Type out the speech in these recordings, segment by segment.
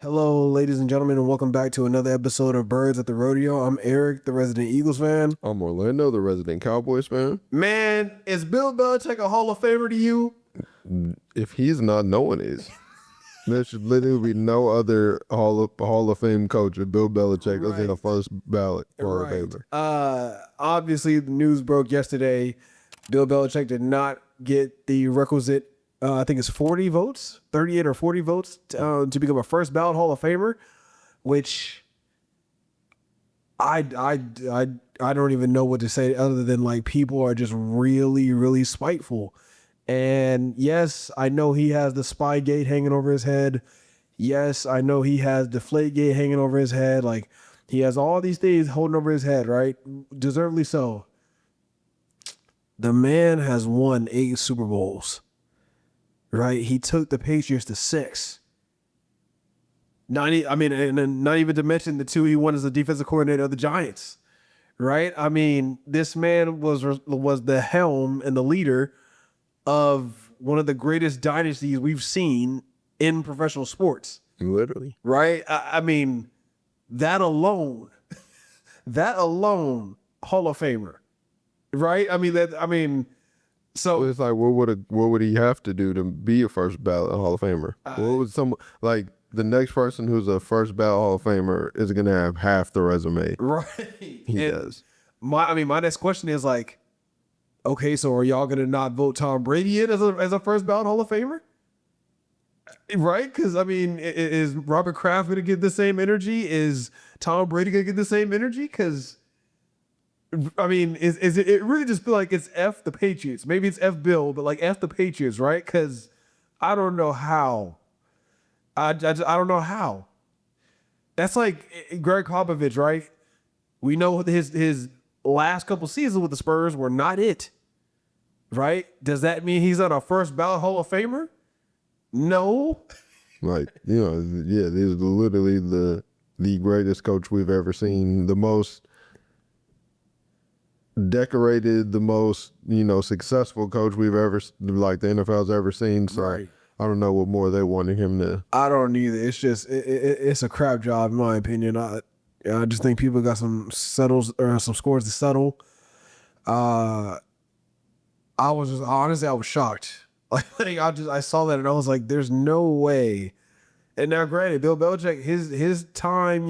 Hello, ladies and gentlemen, and welcome back to another episode of Birds at the Rodeo. I'm Eric, the resident Eagles fan. I'm Orlando, the resident Cowboys fan. Man, is Bill Belichick a Hall of Famer to you? If he's not, no one is. There should literally be no other Hall of Fame coach if Bill Belichick is in a first ballot Hall of Famer. Obviously, the news broke yesterday. Bill Belichick did not get the requisite, I think it's 40 votes, 38 or 40 votes to become a first ballot Hall of Famer, which I don't even know what to say other than like people are just really, really spiteful. And yes, I know he has the Spygate hanging over his head. Yes, I know he has Deflategate hanging over his head. Like he has all these things holding over his head, right? Deservedly so. The man has won 8 Super Bowls, right? He took the Patriots to 6. And then not even to mention the 2 he won as the defensive coordinator of the Giants, right? I mean, this man was the helm and the leader of one of the greatest dynasties we've seen in professional sports. Literally. Right? I mean, that alone, Hall of Famer. Right? So It's like what would he have to do to be a first ballot Hall of Famer? What would the next person who's a first ballot Hall of Famer is gonna have half the resume right. he does. My next question is like, okay, so are y'all gonna not vote Tom Brady in as a first ballot Hall of Famer? Right? Because I mean, is Robert Kraft gonna get the same energy? Is Tom Brady gonna get the same energy? Because I mean, is it really just feel like it's F the Patriots? Maybe it's F Bill, but like F the Patriots, right? Because I don't know how. I don't know how. That's like Greg Popovich, right? We know his last couple seasons with the Spurs were not it, right? Does that mean he's not a first ballot Hall of Famer? No. Like, yeah, this is literally the greatest coach we've ever seen, the most decorated, the most, successful coach we've ever, like the NFL's ever seen. So Right. I don't know what more they wanted him to. I don't either. It's just it's a crap job in my opinion. I just think people got some settles or some scores to settle. I was shocked. Like I saw that and I was like, there's no way. And now granted, Bill Belichick, his time,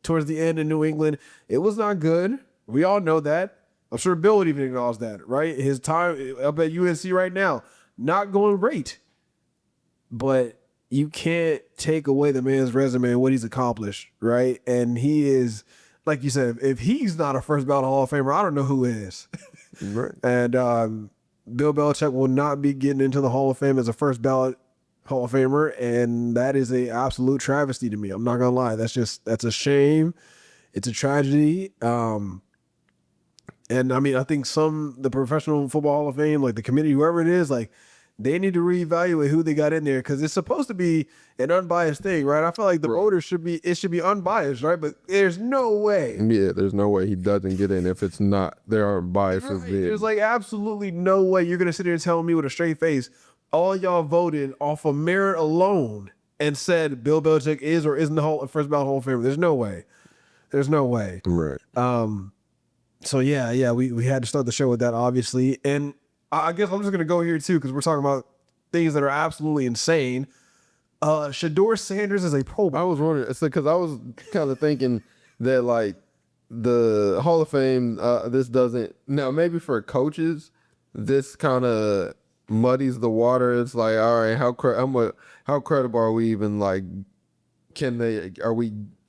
towards the end in New England, it was not good. We all know that. I'm sure Bill would even acknowledge that, right? His time up at UNC right now, not going great. But you can't take away the man's resume and what he's accomplished, right? And he is, like you said, if he's not a first ballot Hall of Famer, I don't know who is. Right. And Bill Belichick will not be getting into the Hall of Fame as a first ballot Hall of Famer, and that is a absolute travesty to me. I'm not gonna lie. That's a shame. It's a tragedy. And I mean, I think the Professional Football Hall of Fame, like the committee, whoever it is, like they need to reevaluate who they got in there because it's supposed to be an unbiased thing, right? I feel like the voters should be unbiased, right? But there's no way. Yeah, there's no way he doesn't get in if it's not, there are biases Right. there. There's like absolutely no way you're gonna sit here and tell me with a straight face, all y'all voted off of merit alone and said Bill Belichick is or isn't the first ballot Hall of Famer. There's no way. There's no way. Right. So yeah, we had to start the show with that, obviously. And I guess I'm just gonna go here too, because we're talking about things that are absolutely insane. Shedeur Sanders is a Pro Bowl. I was wondering, it's because I was kind of thinking that like the Hall of Fame, this doesn't, now maybe for coaches, this kind of muddies the water. It's like, all right, how credible are we even, like,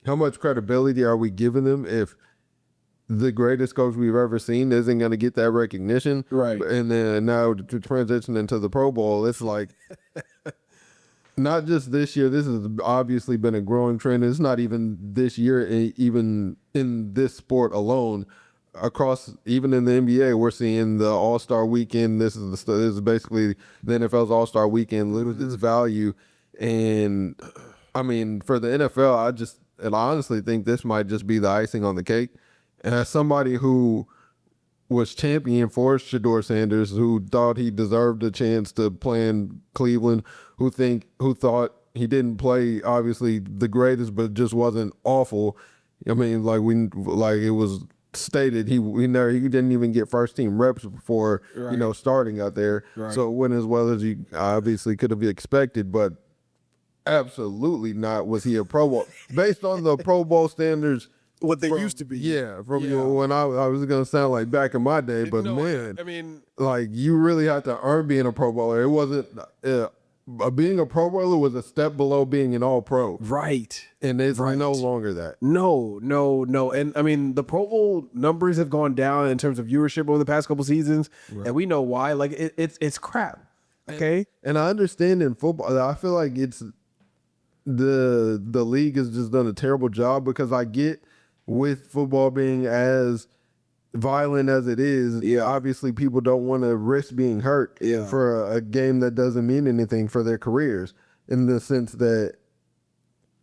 how much credibility are we giving them if the greatest coach we've ever seen isn't going to get that recognition? Right. And then now to transition into the Pro Bowl, it's like, not just this year, this has obviously been a growing trend. It's not even this year, even in this sport alone. Across, even in the NBA, we're seeing the All-Star Weekend. This is basically the NFL's All-Star Weekend, lose its value. And I mean, for the NFL, I honestly think this might just be the icing on the cake. And as somebody who was champion for Shedeur Sanders, who thought he deserved a chance to play in Cleveland, who thought he didn't play obviously the greatest, but just wasn't awful. I mean, like it was stated, he didn't even get first team reps before starting out there. Right. So it went as well as he obviously could have expected, but absolutely not was he a Pro Bowl based on the Pro Bowl standards. What they used to be. Yeah, when I was gonna sound like back in my day, but No, man, I mean, like you really had to earn being a Pro Bowler. It wasn't being a Pro Bowler was a step below being an All Pro, right. and it's no longer that. No. And I mean, the Pro Bowl numbers have gone down in terms of viewership over the past couple seasons, and we know why. Like it's crap. Okay. And I understand in football, I feel like it's the league has just done a terrible job, because I get with football being as violent as it is, obviously people don't want to risk being hurt for a game that doesn't mean anything for their careers, in the sense that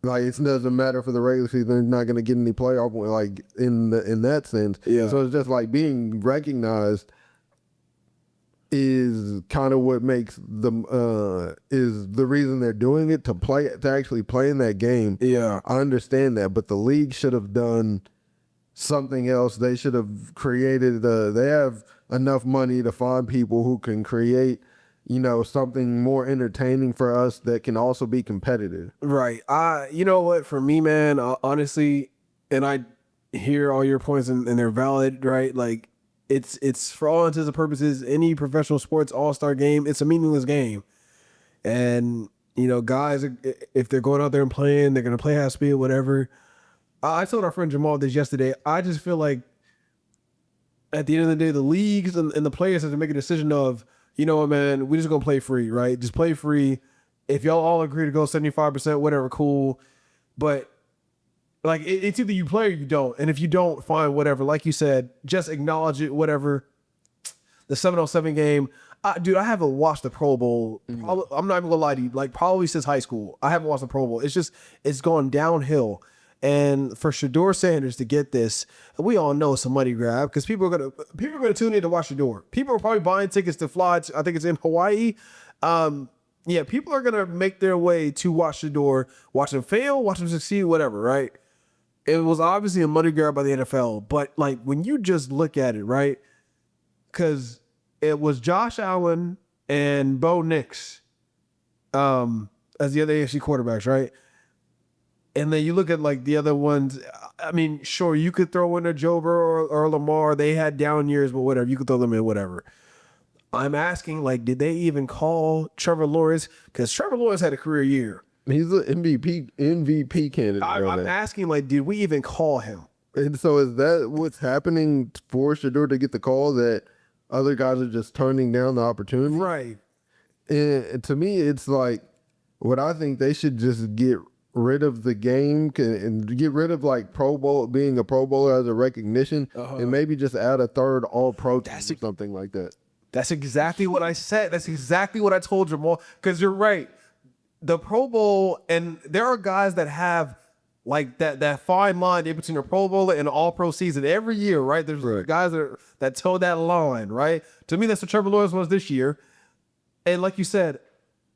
like it doesn't matter for the regular season, they're not going to get any playoff, like in that sense. So it's just like being recognized is kind of what makes them is the reason they're doing it, to actually play in that game. I understand that, but the league should have done something else. They should have created they have enough money to find people who can create something more entertaining for us that can also be competitive. Right. You know what, for me, man, honestly, and I hear all your points and they're valid, right? Like it's for all intents and purposes, any professional sports all-star game, it's a meaningless game. And, guys, if they're going out there and playing, they're going to play half speed, whatever. I told our friend Jamal this yesterday. I just feel like at the end of the day, the leagues and the players have to make a decision of, you know what, man, we're just going to play free, right? Just play free. If y'all all agree to go 75%, whatever, cool. But like, it's either you play or you don't. And if you don't, fine, whatever. Like you said, just acknowledge it, whatever. The 7-on-7 game. Dude, I haven't watched the Pro Bowl. Probably, I'm not even gonna lie to you. Like, probably since high school, I haven't watched the Pro Bowl. It's gone downhill. And for Shedeur Sanders to get this, we all know it's a money grab, because people are gonna tune in to watch Shedeur. People are probably buying tickets to fly. I think it's in Hawaii. People are gonna make their way to watch Shedeur, watch him fail, watch him succeed, whatever. Right? It was obviously a money grab by the NFL, but like when you just look at it, right? Because it was Josh Allen and Bo Nix as the other AFC quarterbacks, right? And then you look at like the other ones. I mean, sure, you could throw in a Joe Burrow or Lamar. They had down years, but whatever. You could throw them in, whatever. I'm asking, like, did they even call Trevor Lawrence? Because Trevor Lawrence had a career year. He's an MVP candidate. I'm asking, like, did we even call him? And so is that what's happening for Shedeur to get the call, that other guys are just turning down the opportunity? Right. And to me, it's like, what I think they should just get rid of the game and get rid of like Pro Bowl, being a Pro Bowler as a recognition, and maybe just add a third All-Pro team or something like that. That's exactly what I said. That's exactly what I told Jamal. Because you're right. The Pro Bowl, and there are guys that have like that fine line in between a Pro Bowler and an All-Pro season every year, right? There's guys that toe that line, right? To me, that's what Trevor Lawrence was this year. And like you said,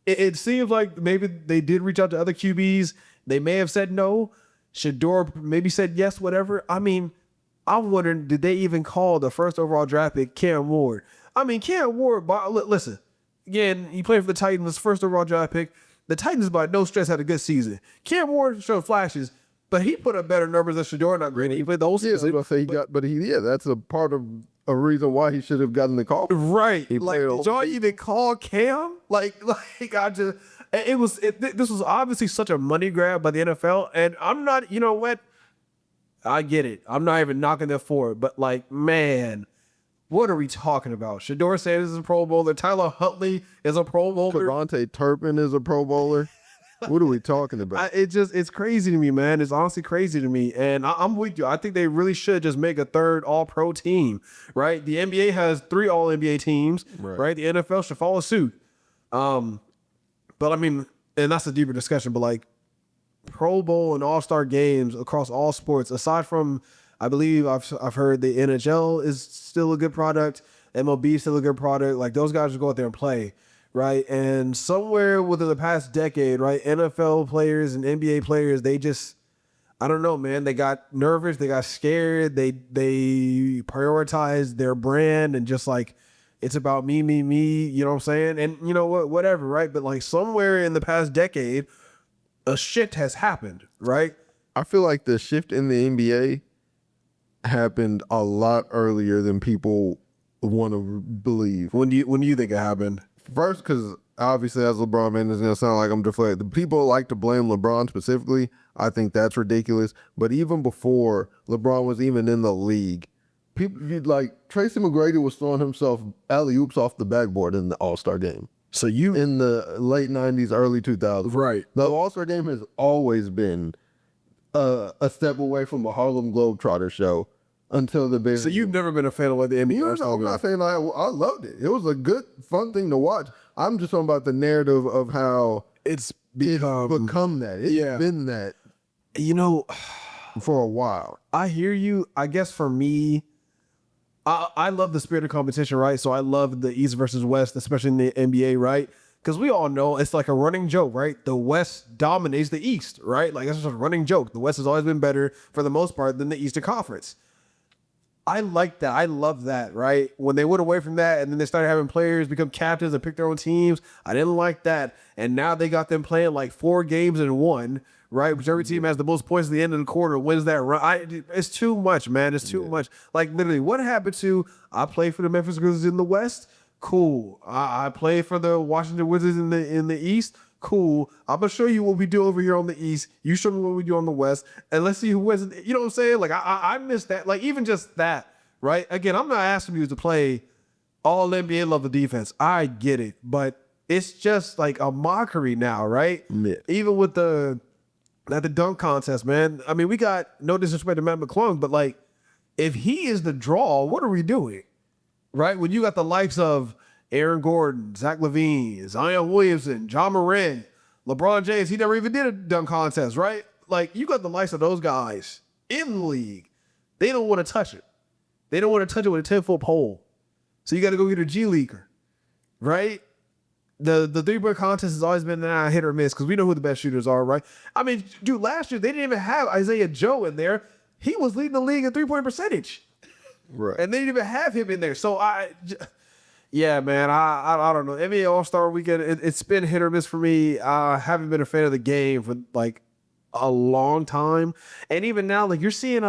it seems like maybe they did reach out to other QBs. They may have said no. Shedeur maybe said yes, whatever. I mean, I'm wondering, did they even call the first overall draft pick Cam Ward? I mean, Cam Ward, listen, again, he played for the Titans, first overall draft pick. The Titans, by no stretch, had a good season. Cam Ward showed flashes, but he put up better numbers than Shedeur. Not great. He played the whole season. That's a part of a reason why he should have gotten the call. Right. Like, did y'all even call Cam? Like I just, this was obviously such a money grab by the NFL. And I'm not, you know what? I get it. I'm not even knocking them for it. But like, man, what are we talking about? Shedeur Sanders is a Pro Bowler. Tyler Huntley is a Pro Bowler. Devontae Turpin is a Pro Bowler. What are we talking about? It's crazy to me, man. It's honestly crazy to me. And I'm with you. I think they really should just make a third All-Pro team, right? The NBA has 3 All-NBA teams, right? The NFL should follow suit. But I mean, and that's a deeper discussion, but like Pro Bowl and All-Star games across all sports, aside from, I believe I've heard the NHL is still a good product. MLB is still a good product. Like those guys should go out there and play. right? And somewhere within the past decade, right, NFL players and NBA players, they just, I don't know, man. They got nervous. They got scared. They prioritized their brand and just like, it's about me, me, me. You know what I'm saying? And you know what, whatever, right? But like somewhere in the past decade, a shift has happened, right? I feel like the shift in the NBA happened a lot earlier than people want to believe. When do you think it happened? First, because obviously, as LeBron man, it's gonna sound like I'm deflated. The people like to blame LeBron specifically. I think that's ridiculous. But even before LeBron was even in the league, people like Tracy McGrady was throwing himself alley oops off the backboard in the All-Star game. So you In the late '90s, early 2000s, right? The All-Star game has always been a step away from a Harlem Globetrotter show until the big. So you've never been a fan of what the NBA? I'm not saying I loved it. It was a good, fun thing to watch. I'm just talking about the narrative of how It's become that. It's yeah. been that You know, for a while. I hear you. I guess for me, I love the spirit of competition, right? So I love the East versus West, especially in the NBA, right? Because we all know it's like a running joke, right? The West dominates the East, right? Like that's just a running joke. The West has always been better for the most part than the Eastern Conference. I like that. I love that, right? When they went away from that and then they started having players become captains and pick their own teams, I didn't like that. And now they got them playing like 4 games in one, right? Whichever team has the most points at the end of the quarter wins that run. It's too much, man. It's too much. Like literally, what happened to I play for the Memphis Grizzlies in the West? Cool. I play for the Washington Wizards in the East. Cool. I'm gonna show you what we do over here on the East. You show me what we do on the West, and let's see who wins. You know what I'm saying? Like I miss that. Like even just that, right? Again, I'm not asking you to play all NBA level defense. I get it, but it's just like a mockery now, right? Yeah. Even with the dunk contest, man. I mean, we got no disrespect to Matt McClung, but like if he is the draw, what are we doing? Right? When you got the likes of Aaron Gordon, Zach LaVine, Zion Williamson, John Moran, LeBron James, he never even did a dunk contest, right? Like, you got the likes of those guys in the league. They don't want to touch it. They don't want to touch it with a 10-foot pole. So you got to go get a G Leaguer, right? The 3-point contest has always been hit or miss because we know who the best shooters are, right? I mean, dude, last year they didn't even have Isaiah Joe in there. He was leading the league in 3-point percentage. Right. And they didn't even have him in there. So yeah, man, I don't know. NBA All-Star Weekend, it's been hit or miss for me. I haven't been a fan of the game for like a long time. And even now, like you're seeing,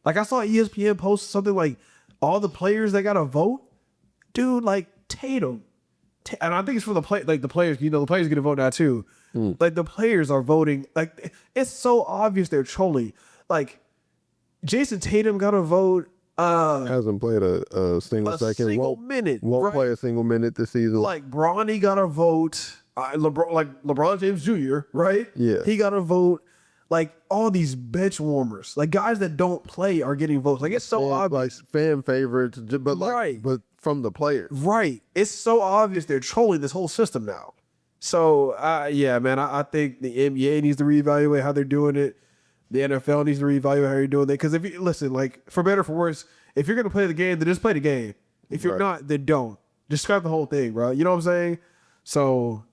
like I saw ESPN post something like all the players that got a vote, dude, like Tatum. And I think it's for the players, you know, the players get a vote now too. Like the players are voting. Like it's so obvious they're trolling. Like Jason Tatum got a vote. Hasn't played a single second. Minute. Won't right? play a single minute this season. Like Bronny got a vote. LeBron James Jr., right? Yeah. He got a vote. Like all these bench warmers, like guys that don't play are getting votes. Like it's so obvious. Like fan favorites, but like, Right. but from the players. Right. It's so obvious they're trolling this whole system now. So yeah, man, I think the NBA needs to reevaluate how they're doing it. The NFL needs to reevaluate how you're doing it. Because if you listen, like for better or for worse, if you're gonna play the game, then just play the game. If you're not, then don't. Just scrap the whole thing, bro. You know what I'm saying? So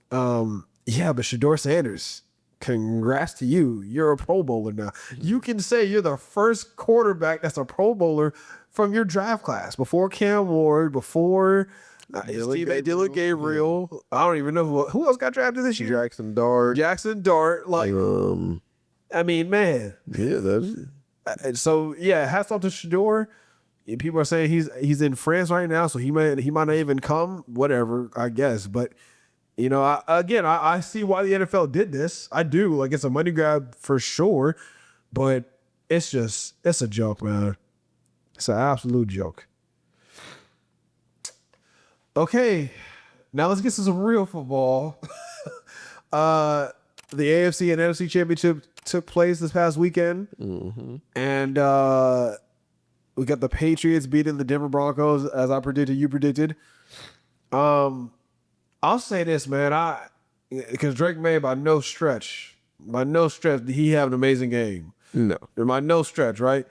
yeah, but Shedeur Sanders, congrats to you. You're a Pro Bowler now. You can say you're the first quarterback that's a Pro Bowler from your draft class. Before Cam Ward, before Dylan Gabriel. I don't even know who else got drafted this year. Jackson Dart. Like, I mean, man. Yeah, that's. So yeah, hats off to Shedeur. People are saying he's in France right now, so he might not even come. Whatever, I guess. But you know, I see why the NFL did this. I do. Like it's a money grab for sure, but it's a joke, man. It's an absolute joke. Okay, now let's get to some real football. The AFC and NFC championship took place this past weekend, and we got the Patriots beating the Denver Broncos as I predicted. You predicted. I'll say this, man. Because Drake May by no stretch did he have an amazing game. No. By no stretch, right?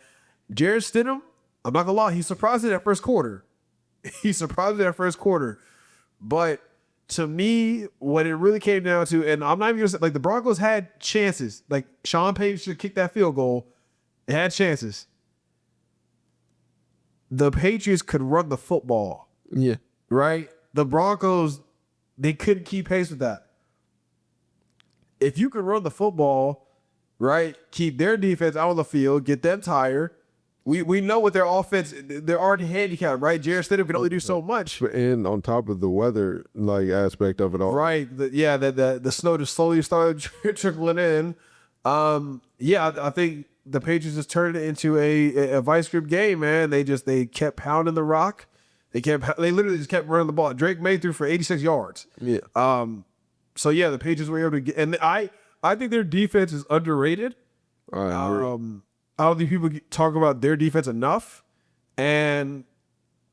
Jared Stidham, I'm not gonna lie, he surprised me that first quarter. But to me, what it really came down to, and I'm not even gonna say, like, the Broncos had chances. Like, Sean Payton should kick that field goal. It had chances. The Patriots could run the football. Yeah. Right? The Broncos, they couldn't keep pace with that. If you could run the football, right, keep their defense out on the field, get them tired. We know what their offense, they're already handicapped, right? Jarrett Stidham can only do so much. And on top of the weather aspect of it all. Right. The snow just slowly started trickling in. I think the Patriots just turned it into a vice grip game, man. They kept pounding the rock. They literally just kept running the ball. Drake May threw for 86 yards. Yeah. So yeah, the Patriots were able to get, and I think their defense is underrated. I don't think people talk about their defense enough. And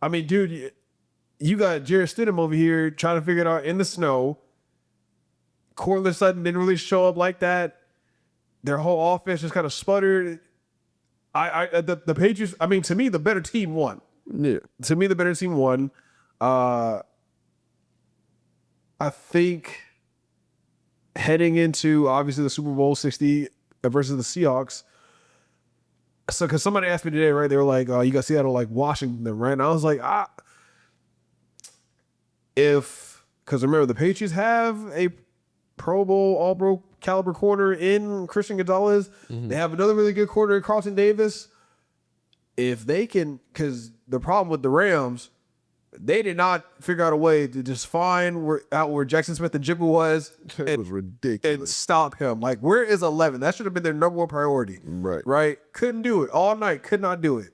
I mean, dude, you got Jarrett Stidham over here trying to figure it out in the snow. Cortland Sutton didn't really show up like that. Their whole offense just kind of sputtered. The Patriots, I mean, to me, the better team won. Yeah. To me, the better team won. I think heading into, obviously, the Super Bowl 60 versus the Seahawks. So, because somebody asked me today, right? They were like, you got Seattle like Washington, right? And I was like, because remember, the Patriots have a Pro Bowl, All-Pro caliber corner in Christian Gonzalez. Mm-hmm. They have another really good corner in Carlton Davis. If they can, because the problem with the Rams, they did not figure out a way to just find where Jackson Smith and Jigba was. It was ridiculous. And stop him. Like, where is 11? That should have been their number one priority. Right. Right? Couldn't do it. All night. Could not do it.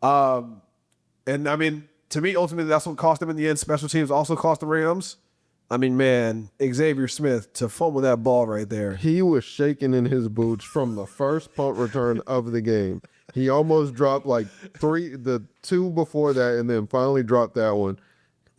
And I mean, to me, ultimately, that's what cost them in the end. Special teams also cost the Rams. I mean, man, Xavier Smith to fumble that ball right there. He was shaking in his boots from the first punt return of the game. He almost dropped like the two before that, and then finally dropped that one.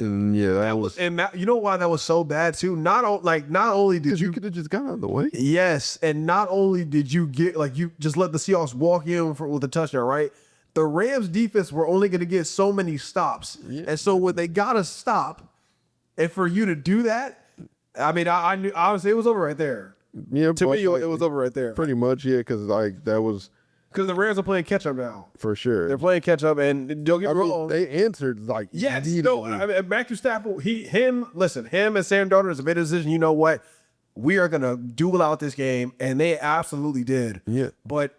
And yeah, that was. And you know why that was so bad too? Not only did you could have just got out of the way. Yes, and not only did you get you just let the Seahawks walk in with a touchdown, right? The Rams defense were only going to get so many stops, and so when they got a stop, and for you to do that, I mean, I knew honestly it was over right there. Yeah, to me, it was over right there. Pretty much, yeah, because that was. Because the Rams are playing catch up now. For sure. They're playing catch up, and don't get me wrong. They answered like yes. No, I mean, Matthew Stafford, him and Sam Darnold has made a decision. You know what? We are gonna duel out this game, and they absolutely did. Yeah. But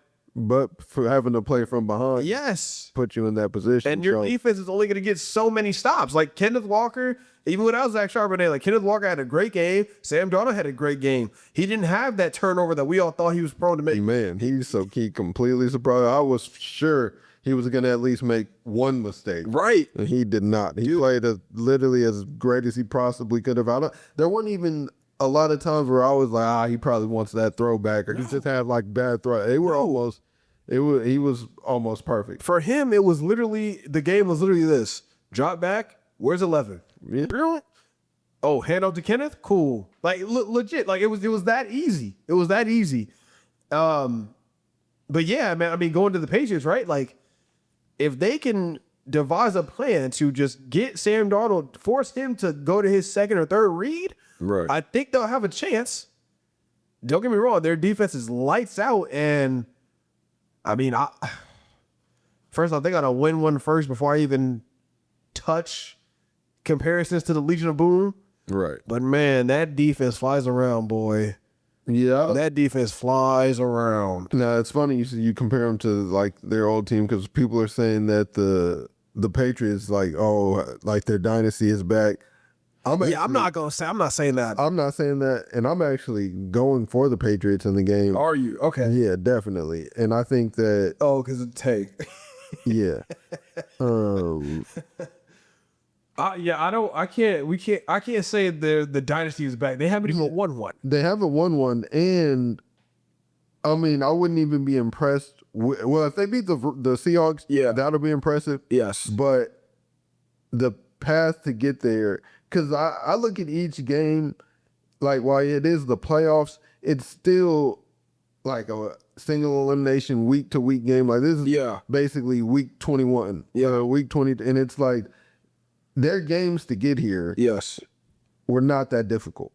for having to play from behind, yes, put you in that position. And your defense is only gonna get so many stops. Like Kenneth Walker, even without Zach Charbonnet, like Kenneth Walker had a great game. Sam Darnold had a great game. He didn't have that turnover that we all thought he was prone to make. Man, he completely surprised. I was sure he was going to at least make one mistake. Right. And he did not. He played literally as great as he possibly could have. There weren't even a lot of times where I was like, he probably wants that throwback, or he just had like bad throw. He was almost perfect. For him, the game was literally this. Drop back, where's 11? Yeah. Oh, hand off to Kenneth? Cool. Like legit. Like it was that easy. It was that easy. But yeah, man, I mean, going to the Patriots, right? Like if they can devise a plan to just get Sam Darnold, force him to go to his second or third read, right? I think they'll have a chance. Don't get me wrong, their defense is lights out, and I mean, first I think I gotta win one first before I even touch comparisons to the Legion of Boom. Right. But man, that defense flies around, boy. Yeah. That defense flies around. Now, it's funny you compare them to like their old team, because people are saying that the Patriots, like their dynasty is back. I'm not saying that. I'm not saying that, and I'm actually going for the Patriots in the game. Are you? Okay. Yeah, definitely. And I think that because it's take. Yeah. I can't say the dynasty is back. They haven't even won one. They haven't won one, and I mean, I wouldn't even be impressed. If they beat the Seahawks, yeah, that'll be impressive. Yes, but the path to get there, because I look at each game, like while it is the playoffs, it's still like a single elimination week to week game. Like this is basically week 21, week 20, and it's like. Their games to get here, yes, were not that difficult.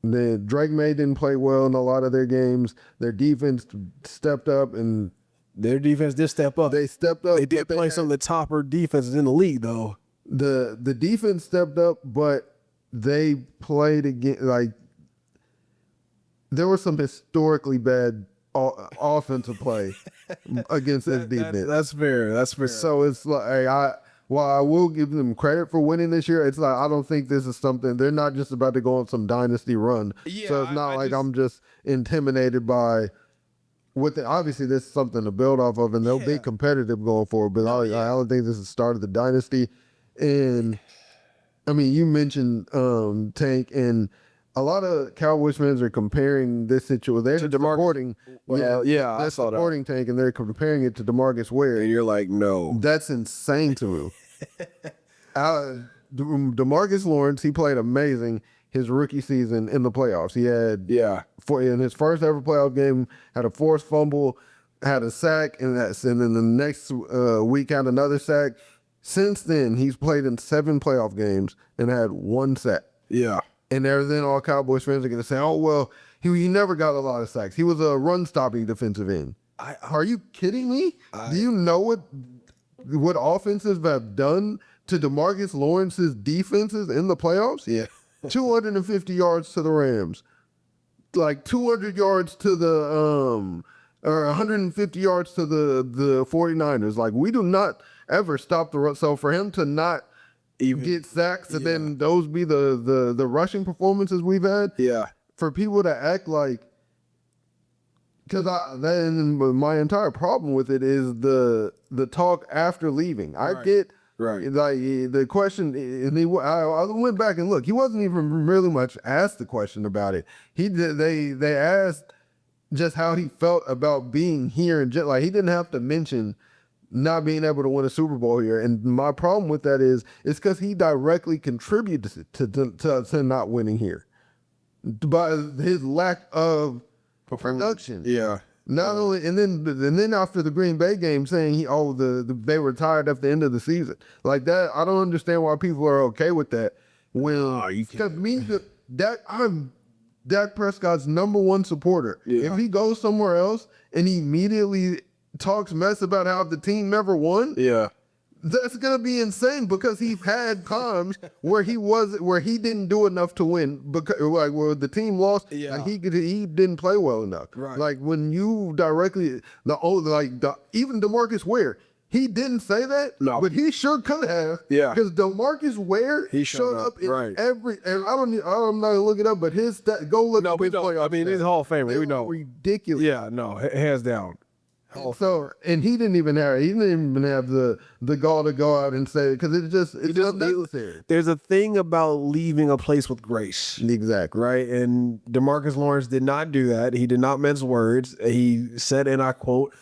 Drake May didn't play well in a lot of their games. Their defense stepped up, and their defense did step up. they stepped up. They did play some of the topper defenses in the league, though. The defense stepped up, but they played again. Like, there was some historically bad offensive play against this defense. That's fair. That's fair. So it's like, while I will give them credit for winning this year, it's like I don't think this is something. They're not just about to go on some dynasty run. Yeah, so it's not I'm just intimidated by what. Obviously, this is something to build off of, and they'll be competitive going forward. But I don't think this is the start of the dynasty. And I mean, you mentioned Tank, and a lot of Cowboys fans are comparing this situation. They're supporting, I saw that. Supporting Tank, and they're comparing it to DeMarcus Ware. And you're like, no, that's insane to me. DeMarcus Lawrence, he played amazing his rookie season in the playoffs. He had in his first ever playoff game, had a forced fumble, had a sack, and then the next week had another sack. Since then, he's played in 7 playoff games and had 1 sack. Yeah. And then all Cowboys fans are going to say, oh, well, he never got a lot of sacks. He was a run-stopping defensive end. Are you kidding me? Do you know what offenses have done to DeMarcus Lawrence's defenses in the playoffs? Yeah. 250 yards to the Rams. Like 200 yards to the or 150 yards to the 49ers. Like, we do not ever stop the run. So for him to not even get sacks and then those be the rushing performances we've had. Yeah. For people to act like, because then my entire problem with it is the talk after leaving. I get like the question, and I went back and looked. He wasn't even really much asked the question about it. They asked just how he felt about being here, and just like he didn't have to mention not being able to win a Super Bowl here. And my problem with that is it's because he directly contributed to not winning here by his lack of production. Yeah. Not only, and then after the Green Bay game, saying they were tired at the end of the season like that. I don't understand why people are okay with that. Well, because I'm Dak Prescott's #1 supporter. Yeah. If he goes somewhere else and he immediately talks mess about how the team never won, that's gonna be insane, because he had times where he didn't do enough to win, because like where the team lost, and he didn't play well enough. Right. Like when you directly even DeMarcus Ware, he didn't say that, but he sure could have. Yeah. Because DeMarcus Ware showed up in every, and I'm not gonna look it up, but go look up his playoff. I mean, he's a Hall of Famer. We know. Ridiculous. Yeah, no, hands down. And he didn't even have the gall to go out and say it, because it's unnecessary. There's a thing about leaving a place with grace. Exactly. Right? And DeMarcus Lawrence did not do that. He did not mince words. He said, and I quote,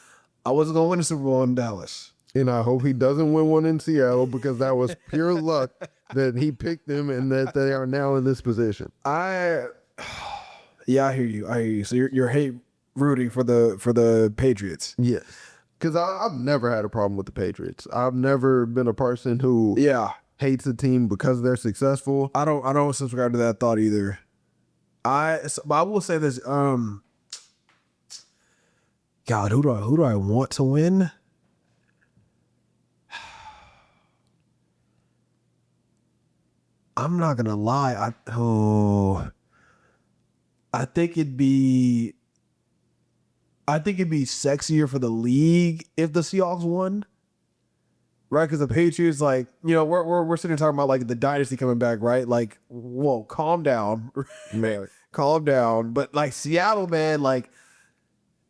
"I wasn't going to win the Super Bowl in Dallas. And I hope he doesn't win one in Seattle, because that was pure luck that he picked them and that they are now in this position." I hear you. So you're rooting for the Patriots. Yes. Because I've never had a problem with the Patriots. I've never been a person who hates a team because they're successful. I don't subscribe to that thought either. But I will say this. God, who do I want to win? I'm not gonna lie. I think it'd be sexier for the league if the Seahawks won, right? Because the Patriots, like, we're sitting here talking about like the dynasty coming back, right? Like, whoa, calm down, man, calm down. But like Seattle, man, like,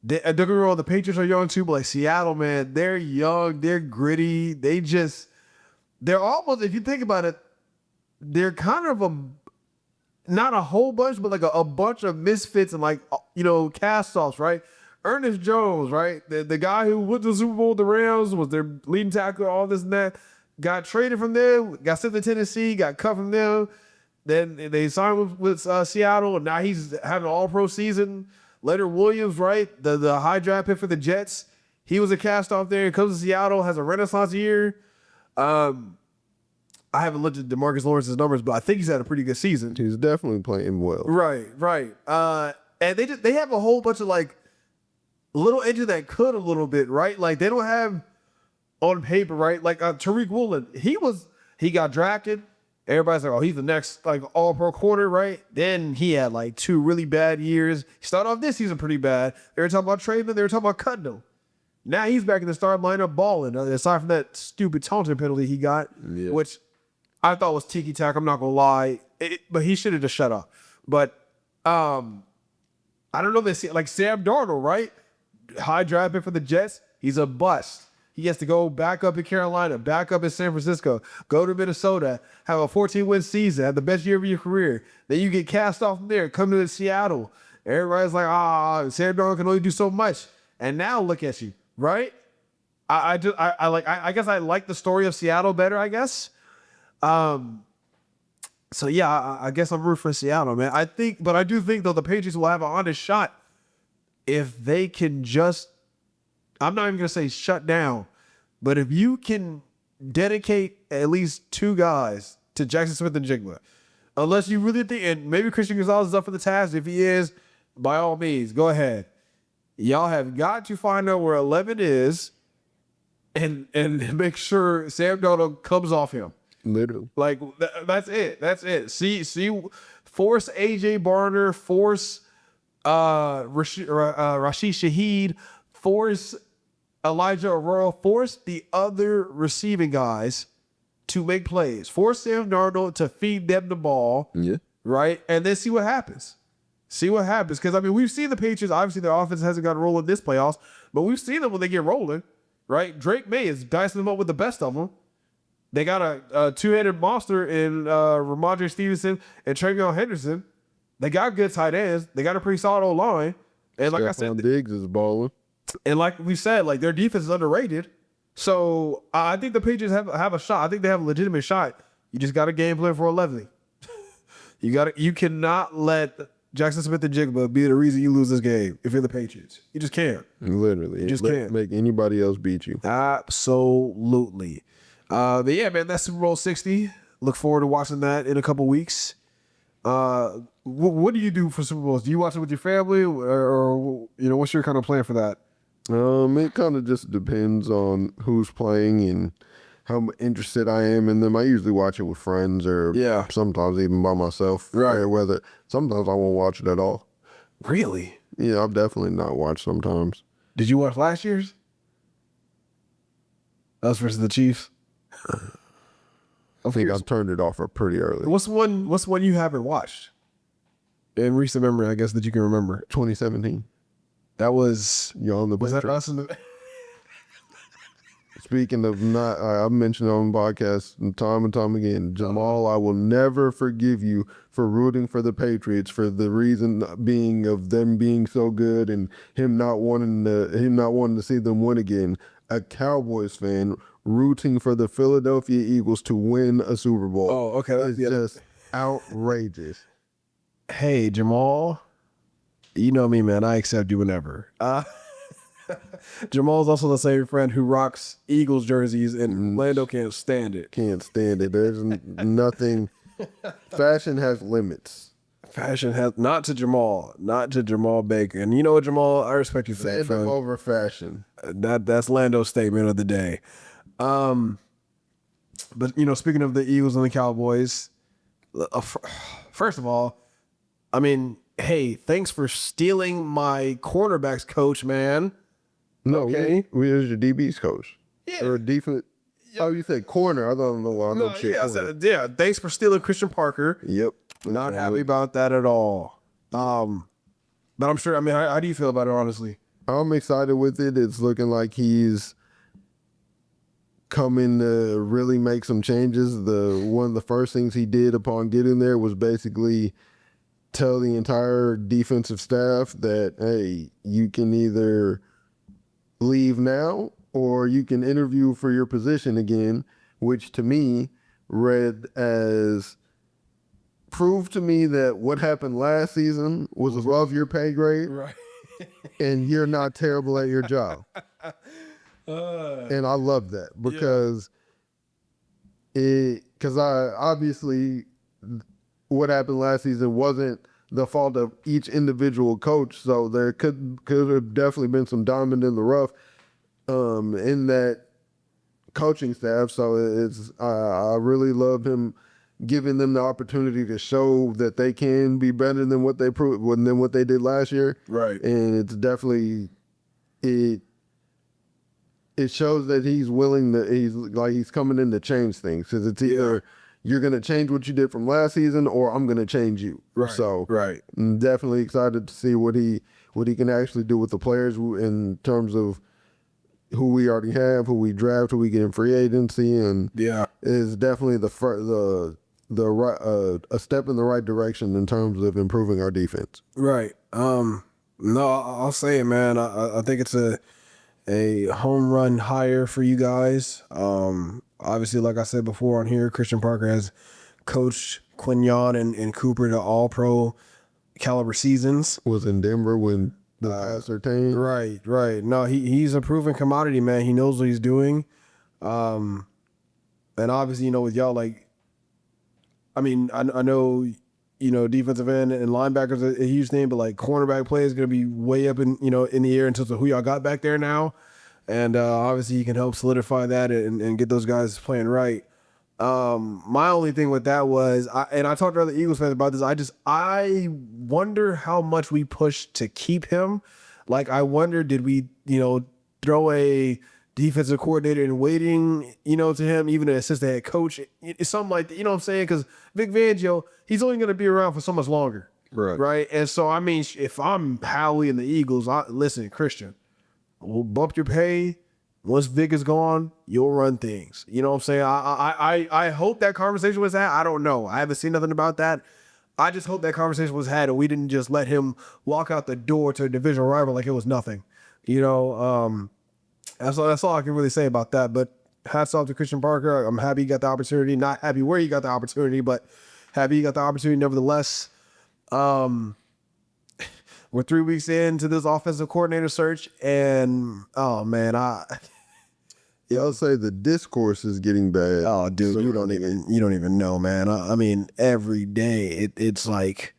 don't get me wrong, the Patriots are young too, but like Seattle, man, they're young, they're gritty, they're almost, if you think about it, they're kind of not a whole bunch, but like a bunch of misfits and like, cast-offs, right? Ernest Jones, right? The guy who went to the Super Bowl with the Rams, was their leading tackler, all this and that. Got traded from there, got sent to Tennessee, got cut from them. Then they signed with Seattle, and now he's having an all-pro season. Leonard Williams, right? The high draft pick for the Jets. He was a cast-off there. He comes to Seattle, has a renaissance year. I haven't looked at DeMarcus Lawrence's numbers, but I think he's had a pretty good season. He's definitely playing well. Right. And they have a whole bunch of like little edges that could a little bit, right? Like they don't have on paper, right? Like Tariq Woolen, he got drafted. Everybody's like, oh, he's the next like all-pro corner, right? Then he had like 2 really bad years. He started off this season pretty bad. They were talking about trading him. They were talking about cutting him. Now he's back in the starting lineup balling. Aside from that stupid taunting penalty he got, which I thought was tiki-tack. I'm not going to lie. But he should have just shut up. But I don't know. Like Sam Darnold, right? High draft pick for the Jets. He's a bust. He has to go back up in Carolina, back up in San Francisco, go to Minnesota, have a 14-win season, have the best year of your career. Then you get cast off from there, come to Seattle. Everybody's like, Sam Darnold can only do so much. And now look at you, right? I guess I like the story of Seattle better, I guess. So yeah, I guess I'm rooting for Seattle, man. I do think though the Patriots will have an honest shot if they can just, I'm not even going to say shut down, but if you can dedicate at least 2 guys to Jackson Smith and Jigba, unless you really think, and maybe Christian Gonzalez is up for the task. If he is, by all means, go ahead. Y'all have got to find out where 11 is and make sure Sam Darnold comes off him. Literally. Like, that's it. That's it. See, force AJ Barner, force Rashid Shaheed, force Elijah Aurora, force the other receiving guys to make plays. Force Sam Darnold to feed them the ball. Yeah. Right? And then see what happens. See what happens. Because, I mean, we've seen the Patriots. Obviously, their offense hasn't got rolling this playoffs. But we've seen them when they get rolling. Right? Drake May is dicing them up with the best of them. They got a 2-headed monster in Ramondre Stevenson and Travion Henderson. They got good tight ends. They got a pretty solid O-line. And like I said, Diggs is balling. And like we said, like their defense is underrated. So I think the Patriots have a shot. I think they have a legitimate shot. You just got a game plan for 11. You cannot let Jackson Smith and Jigba be the reason you lose this game if you're the Patriots. You just can't. Literally. You just can't make anybody else beat you. Absolutely. But yeah, man, that's Super Bowl 60. Look forward to watching that in a couple weeks. What do you do for Super Bowls? Do you watch it with your family, or what's your kind of plan for that? It kind of just depends on who's playing and how interested I am in them. I usually watch it with friends or sometimes even by myself. Right. Or sometimes I won't watch it at all. Really? Yeah, I've definitely not watched sometimes. Did you watch last year's? Us versus the Chiefs? I think I turned it off pretty early. What's one you haven't watched in recent memory, I guess, that you can remember? 2017. That was... You're on the Was that us in the... Speaking of not, I've mentioned on podcasts time and time again, Jamal, I will never forgive you for rooting for the Patriots for the reason being of them being so good and him not wanting to see them win again. A Cowboys fan rooting for the Philadelphia Eagles to win a Super Bowl. Oh, okay. It's just outrageous. Hey, Jamal, you know me, man. I accept you whenever. Jamal's also the same friend who rocks Eagles jerseys, and Lando can't stand it. Can't stand it. There's nothing. Fashion has limits. Fashion has not to Jamal Baker. And you know what, Jamal? I respect you for that. Fandom over fashion. That's Lando's statement of the day. But speaking of the Eagles and the Cowboys, first of all, I mean, hey, thanks for stealing my cornerbacks coach, man. No, okay. We was your DB's coach. Yeah. Or defense. Oh, you said corner. I don't know why. Yeah, thanks for stealing Christian Parker. Yep. Not happy about that at all. But I'm sure, I mean, how do you feel about it, honestly? I'm excited with it. It's looking like he's coming to really make some changes. One of the first things he did upon getting there was basically tell the entire defensive staff that, hey, you can either leave now or you can interview for your position again, which to me read as prove to me that what happened last season was above your pay grade, Right. and you're not terrible at your job. And I love that because it because obviously what happened last season wasn't the fault of each individual coach. So there could have definitely been some diamond in the rough in that coaching staff. So I really love him giving them the opportunity to show that they can be better than what they proved than what they did last year. Right. And it's definitely it shows that he's willing to he's coming in to change things, because it's either you're going to change what you did from last season or I'm going to change you. Right. So right. I'm definitely excited to see what he can actually do with the players in terms of who we already have, who we draft, who we get in free agency, and is definitely a step in the right direction in terms of improving our defense. Right. No, I'll say it, man. I think it's a home run hire for you guys. Obviously, like I said before on here, Christian Parker has coached Quignon and Cooper to all-pro caliber seasons. Was in Denver when the ascertained. Right. No, he's a proven commodity, man. He knows what he's doing. And obviously, with y'all, like, I mean, I know, defensive end and linebackers are a huge thing, but like cornerback play is going to be way up in the air in terms of who y'all got back there now. And obviously he can help solidify that and get those guys playing right. My only thing with that was, I talked to other Eagles fans about this. I wonder how much we pushed to keep him. Like, I wonder, did we, throw a defensive coordinator in waiting, to him, even an assistant head coach, it's something like that, you know what I'm saying? Because Vic Fangio, he's only going to be around for so much longer. Right. And so, I mean, if I'm Howie and the Eagles, listen, Christian, we'll bump your pay. Once Vic is gone, you'll run things. You know what I'm saying? I hope that conversation was had. I don't know. I haven't seen nothing about that. I just hope that conversation was had and we didn't just let him walk out the door to a divisional rival like it was nothing. That's all I can really say about that. But hats off to Christian Parker. I'm happy he got the opportunity. Not happy where he got the opportunity, but happy he got the opportunity nevertheless. We're 3 weeks into this offensive coordinator search, and oh man, I'll say the discourse is getting bad. Oh, dude, so you don't even know, man. I mean, every day it's like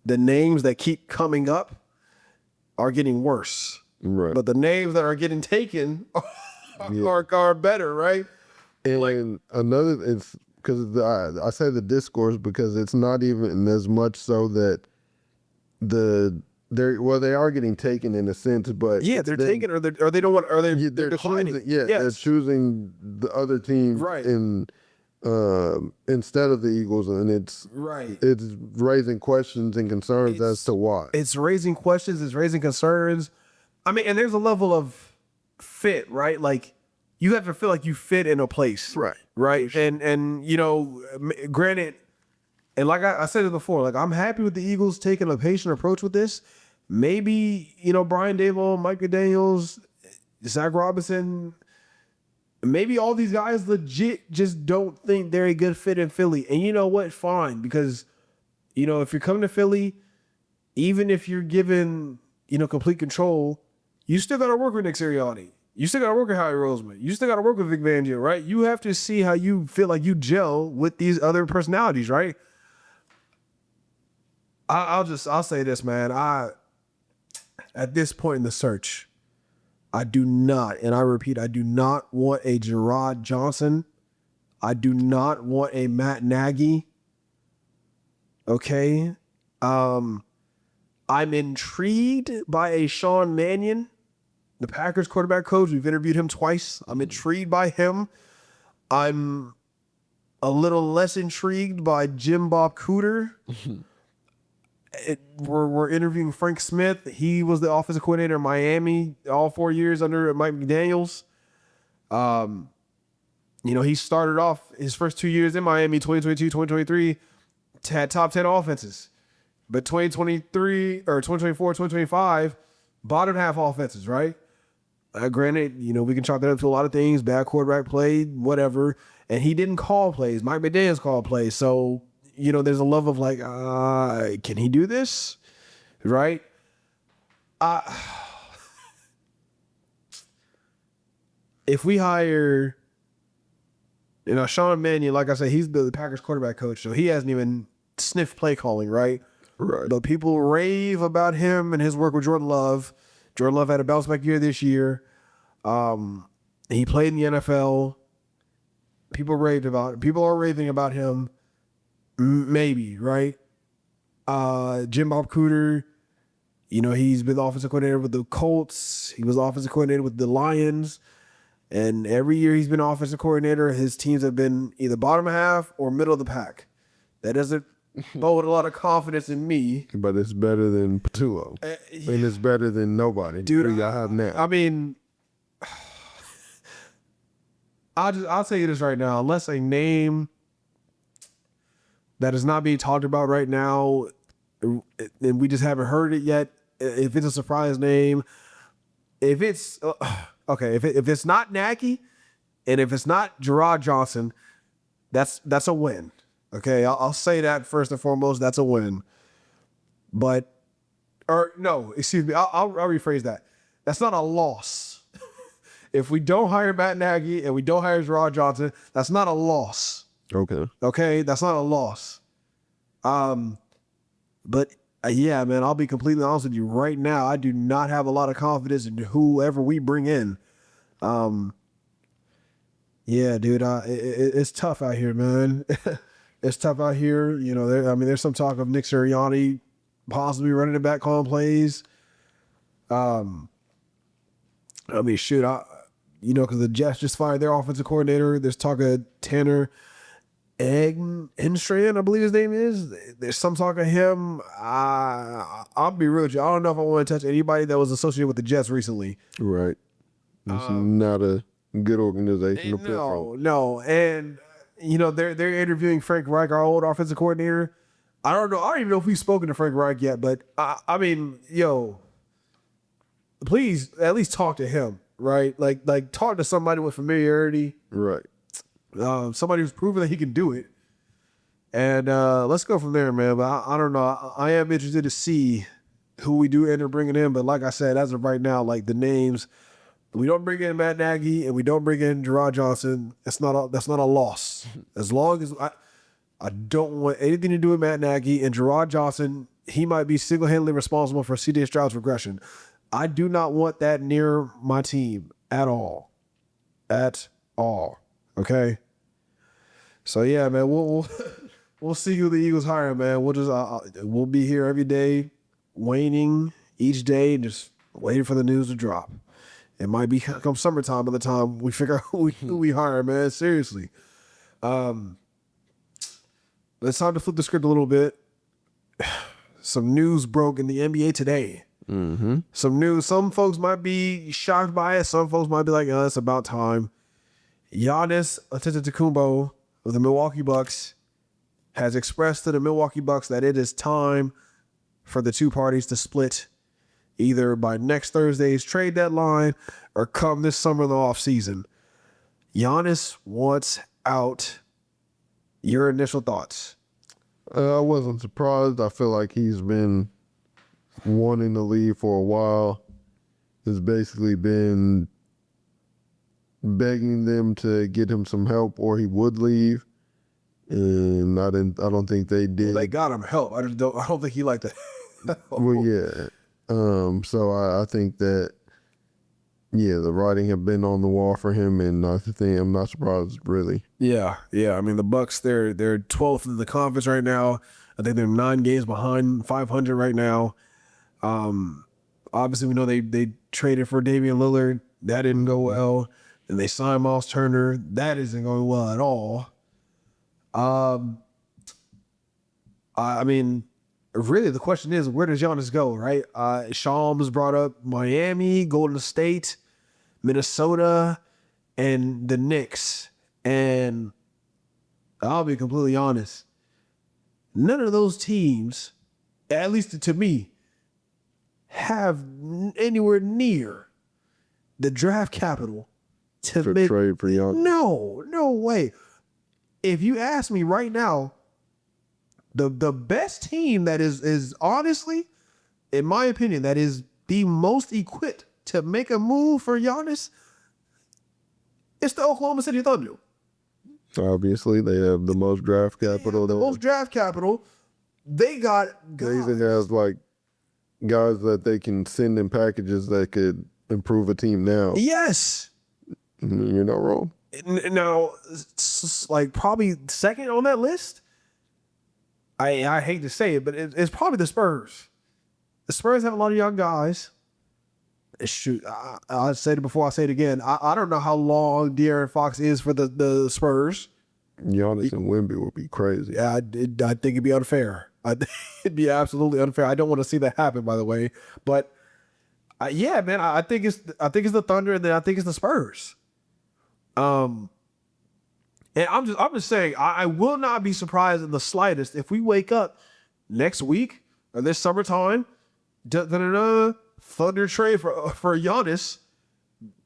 the names that keep coming up are getting worse, right? But the names that are getting taken are better, right? And another, it's because I say the discourse because it's not even as much so that they are getting taken in a sense, but they're taken or they don't want, or they're declining. They're choosing the other team, right? Instead of the Eagles, and it's raising questions and concerns as to why. It's raising questions. It's raising concerns. I mean, and there's a level of fit, right? Like, you have to feel like you fit in a place, right? And granted, and like I said it before, like, I'm happy with the Eagles taking a patient approach with this. Maybe, Brian Daboll, Mike McDaniels, Zach Robinson, maybe all these guys legit just don't think they're a good fit in Philly. And you know what? Fine. Because, if you're coming to Philly, even if you're given, complete control, you still got to work with Nick Sirianni. You still got to work with Howie Roseman. You still got to work with Vic Fangio, right? You have to see how you feel like you gel with these other personalities, right? I'll say this, man. At this point in the search, I do not, and I repeat, I do not want a Gerard Johnson. I do not want a Matt Nagy. Okay. I'm intrigued by a Sean Mannion, the Packers quarterback coach. We've interviewed him twice. I'm intrigued by him. I'm a little less intrigued by Jim Bob Cooter. We're interviewing Frank Smith. He was the offensive coordinator in Miami all 4 years under Mike McDaniels. He started off his first 2 years in Miami, 2022, 2023, had top 10 offenses. But 2023 or 2024, 2025, bottom half offenses, right? Granted, we can chalk that up to a lot of things, bad quarterback play, whatever. And he didn't call plays. Mike McDaniels called plays. So, there's a level of like, can he do this? Right? If we hire You know, Sean Mannion, like I said, he's the Packers quarterback coach, so he hasn't even sniffed play calling, right? Right. But people rave about him and his work with Jordan Love. Jordan Love had a bounce back year this year. He played in the NFL. People are raving about him. Maybe, right? Jim Bob Cooter, you know, he's been the offensive coordinator with the Colts. He was offensive coordinator with the Lions. And every year he's been offensive coordinator, his teams have been either bottom half or middle of the pack. That doesn't bode a lot of confidence in me. But it's better than Patulo. And it's better than nobody. Dude, I have now. I mean, I'll tell you this right now. Unless a name that is not being talked about right now, and we just haven't heard it yet, if it's a surprise name, if it's okay, if it's not Nagy, and if it's not Gerard Johnson, that's a win. Okay, I'll say that first and foremost. That's a win. But, or no, excuse me. I'll rephrase that. That's not a loss. If we don't hire Matt Nagy and we don't hire Gerard Johnson, that's not a loss. Okay. Okay, that's not a loss. But yeah, man, I'll be completely honest with you right now. I do not have a lot of confidence in whoever we bring in. Yeah, dude, it's tough out here, man. It's tough out here. You know, there's some talk of Nick Sirianni possibly running it back, calling plays. I mean, shoot, because the Jets just fired their offensive coordinator. There's talk of Tanner Enstrand, I believe his name is. There's some talk of him. I'll be real with you. I don't know if I want to touch anybody that was associated with the Jets recently. Right. It's not a good organization to pick from. No. And, they're interviewing Frank Reich, our old offensive coordinator. I don't know. I don't even know if we've spoken to Frank Reich yet, but I mean, please at least talk to him, right? Like talk to somebody with familiarity. Right. Somebody who's proven that he can do it. And let's go from there, man. But I don't know. I am interested to see who we do end up bringing in. But like I said, as of right now, like the names, we don't bring in Matt Nagy and we don't bring in Gerard Johnson. That's not a loss. As long as I don't want anything to do with Matt Nagy and Gerard Johnson. He might be single-handedly responsible for C.J. Stroud's regression. I do not want that near my team at all. At all. Okay? So yeah, man, we'll see who the Eagles hire, man. We'll just we'll be here every day, waning each day, just waiting for the news to drop. It might be come summertime by the time we figure out who we hire, man. Seriously. It's time to flip the script a little bit. Some news broke in the NBA today. Mm-hmm. Some news. Some folks might be shocked by it. Some folks might be like, it's about time. Giannis Antetokounmpo of the Milwaukee Bucks has expressed to the Milwaukee Bucks that it is time for the two parties to split either by next Thursday's trade deadline or come this summer in the offseason. Giannis wants out. Your initial thoughts? I wasn't surprised. I feel like he's been wanting to leave for a while. Has basically been begging them to get him some help or he would leave. And I don't think they did. They got him help. I don't think he liked that. Well, yeah. So I think that, the writing have been on the wall for him, and I'm not surprised, really. Yeah. I mean, the Bucks, they're 12th in the conference right now. I think they're 9 games behind 500 right now. Obviously, we know they traded for Damian Lillard. That didn't go well. And they signed Miles Turner. That isn't going well at all. I mean, really, the question is, where does Giannis go, right? Shams brought up Miami, Golden State, Minnesota, and the Knicks. And I'll be completely honest, none of those teams, at least to me, have anywhere near the draft capital to trade for Giannis. No way. If you ask me right now, the best team that is honestly, in my opinion, that is the most equipped to make a move for Giannis, it's the Oklahoma City Thunder. Obviously, they have the most draft capital. The most draft capital. They got They even guys. have like guys that they can send in packages that could improve a team now. Yes. You're not wrong. Now, like probably second on that list. I hate to say it, but it's probably the Spurs. The Spurs have a lot of young guys. Shoot, I said it before, I say it again. I don't know how long De'Aaron Fox is for the Spurs. Giannis and Wemby would be crazy. Yeah, I think it'd be unfair. It'd be absolutely unfair. I don't want to see that happen, by the way. But yeah, man, I think it's the Thunder, and then I think it's the Spurs. And I'm just saying, I will not be surprised in the slightest if we wake up next week or this summertime, Thunder trade for Giannis.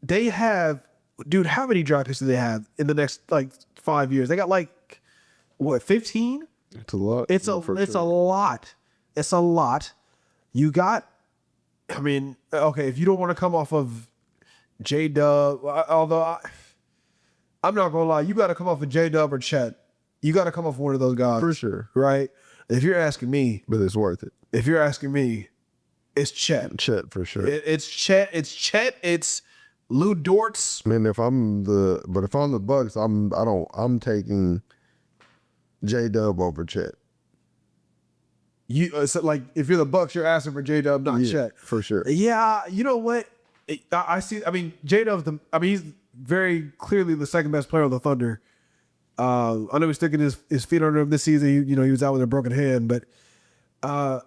They have, dude, how many draft picks do they have in the next like 5 years? They got like what, 15? It's a lot. It's a lot. It's a lot. You got, I mean, okay, if you don't want to come off of J-Dub, although I'm not gonna lie, you got to come off of J-Dub or Chet. You got to come off one of those guys For sure. right? If you're asking me, But it's worth it. if you're asking me, it's Chet. Chet for sure. It's Chet. It's Chet. It's Lou Dortz. Man, if I'm the Bucks, I'm taking J-Dub over Chet. So like if you're the Bucks, you're asking for J-Dub, not Chet. For sure. Yeah, you know what? I see. I mean, J-Dub's he's very clearly the second best player on the Thunder. I know he's sticking his feet under him this season. He was out with a broken hand, but I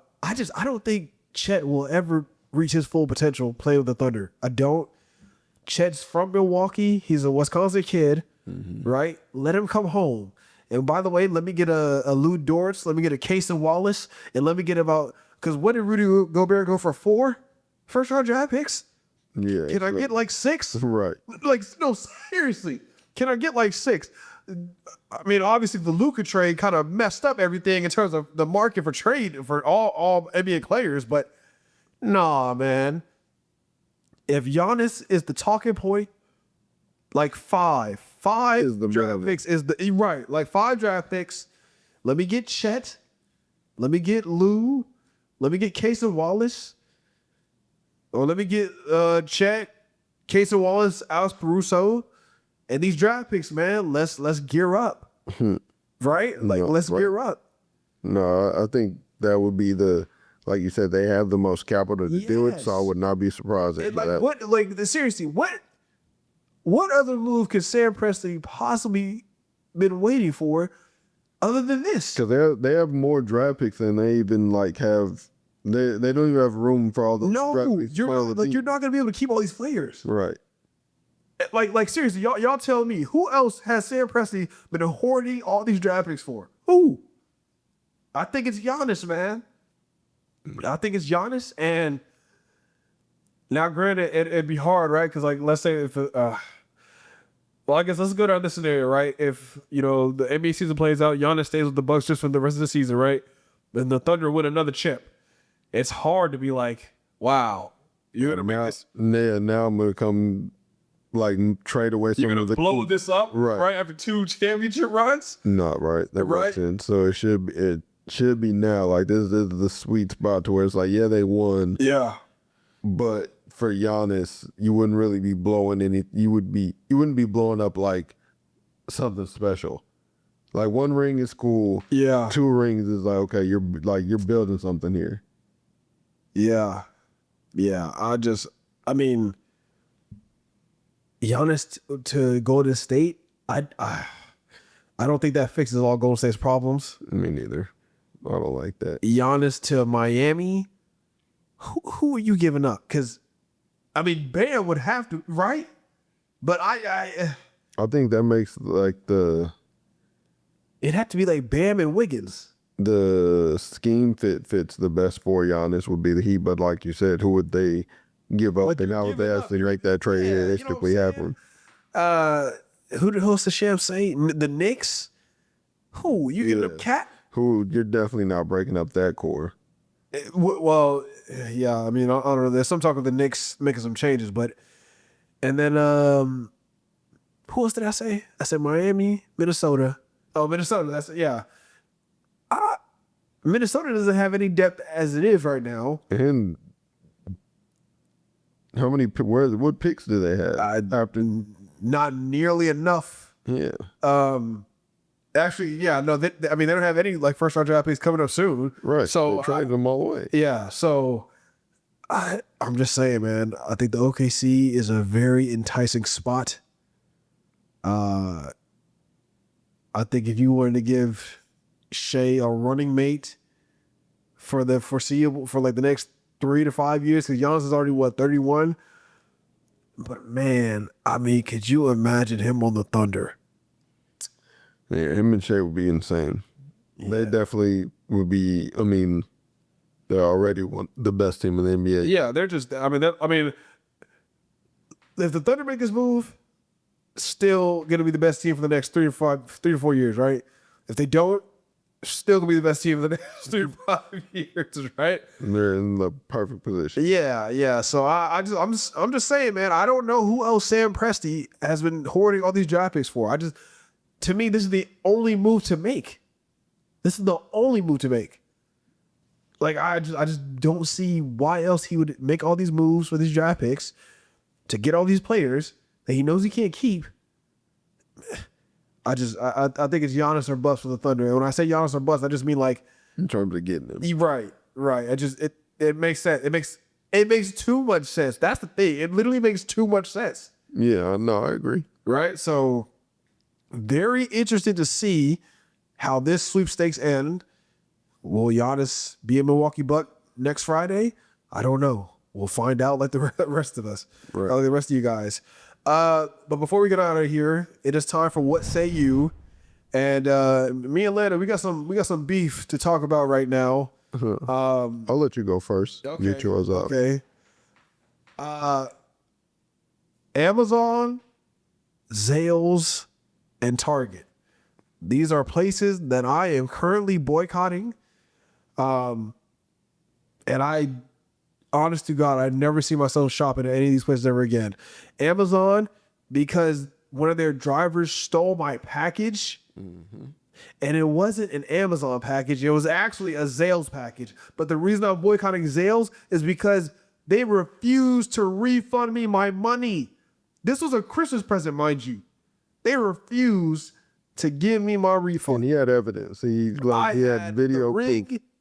don't think Chet will ever reach his full potential playing with the Thunder. I don't. Chet's from Milwaukee. He's a Wisconsin kid, right? Let him come home. And by the way, let me get a Lou Dortz. Let me get a Casey Wallace. And let me get because what did Rudy Gobert go for? 4 first-round draft picks? Yeah. Can I get like 6? Right. Like, no, seriously. Can I get like 6? I mean, obviously the Luka trade kind of messed up everything in terms of the market for trade for all NBA players, but nah, man. If Giannis is the talking point, like five Is the draft man. picks is the right, like 5 draft picks. Let me get Chet. Let me get Lou. Let me get Casey Wallace. Or let me get Chet, Casey Wallace, Alex Caruso. And these draft picks, man, let's gear up. Right? Like, No, let's right. gear up. No, I think that would be like you said, they have the most capital to do it, so I Yes. would not be surprised at that. Seriously, what other move could Sam Presti possibly been waiting for other than this? Because they have more draft picks than they even like have. They don't even have room for all those draft No, picks. you're not gonna be able to keep all these players. Right. Like seriously, y'all tell me who else has Sam Presti been hoarding all these draft picks for? Who? I think it's Giannis, man. I think it's Giannis, and now granted, it'd be hard, right? Because like, let's say if well, I guess let's go down this scenario, right? If the NBA season plays out, Giannis stays with the Bucks just for the rest of the season, right? And the Thunder win another chip. It's hard to be like, wow, you're gonna make this. Yeah, now I'm gonna come like trade away some You're gonna of the blow this up Right. after 2 championship runs. Not right. That Right. makes sense. So it should be now. Like this is the sweet spot to where it's like, yeah, they won, Yeah, but for Giannis, you wouldn't really be blowing any. You wouldn't be blowing up like something special. Like 1 ring is cool. yeah, 2 rings is like, okay, you're building something here. yeah. I mean, Giannis to Golden State, I don't think that fixes all Golden State's problems. Me neither. I don't like that. Giannis to Miami, who are you giving up? Because, I mean, Bam would have to, right? But I think that makes like it'd have to be like Bam and Wiggins. the scheme fits the best for Giannis would be the Heat, but like you said, who would they give up? But And you're now if they giving up. actually make that trade, Yeah, you know what I'm realistically happen. Who's the champ say? The Knicks? Who? You giving up Cat? Who you're definitely not breaking up that core. Well, yeah, I mean, I don't know. There's some talk of the Knicks making some changes, but and then Who else did I say? I said Miami, Minnesota. Oh, Minnesota. Yeah. Minnesota doesn't have any depth as it is right now. And how many? What picks do they have? After Not nearly enough. yeah, Actually, yeah, no. They don't have any like first round draft picks coming up soon. right. So they traded them all away. yeah. So I'm just saying, man. I think the OKC is a very enticing spot. I think if you wanted to give Shea a running mate for the foreseeable, for like the next 3 to 5 years, because Giannis is already 31. But man, I mean, could you imagine him on the Thunder? Yeah, him and Shea would be insane. Yeah. They definitely would be. I mean, they're already the best team in the NBA. Yeah, they're just. I mean, if the Thunder make this move, still gonna be the best team for the next 3 to 4 years, right? If they don't, still gonna be the best team for the next 3 to 5 years, right? And they're in the perfect position. Yeah. So I'm just saying, man. I don't know who else Sam Presti has been hoarding all these draft picks for. To me, this is the only move to make. This is the only move to make. Like I just don't see why else he would make all these moves for these draft picks to get all these players that he knows he can't keep. I think it's Giannis or bust for the Thunder. And when I say Giannis or bust, I just mean like in terms of getting them. Right. It makes sense. It makes too much sense. That's the thing. It literally makes too much sense. Yeah, no, I agree. Right. So very interested to see how this sweepstakes end. Will Giannis be a Milwaukee Buck next Friday? I don't know. We'll find out like the rest of us, right. Like the rest of you guys. But before we get out of here, it is time for What Say You. And me and Lana, we got some beef to talk about right now. I'll let you go first. Okay. Get yours up. Okay. Amazon, Zales, and Target. These are places that I am currently boycotting. And I, honest to God, I'd never see myself shopping at any of these places ever again. Amazon, because one of their drivers stole my package. Mm-hmm. And it wasn't an Amazon package. It was actually a Zales package. But the reason I'm boycotting Zales is because they refused to refund me my money. This was a Christmas present, mind you. They refused to give me my refund. And he had evidence. He had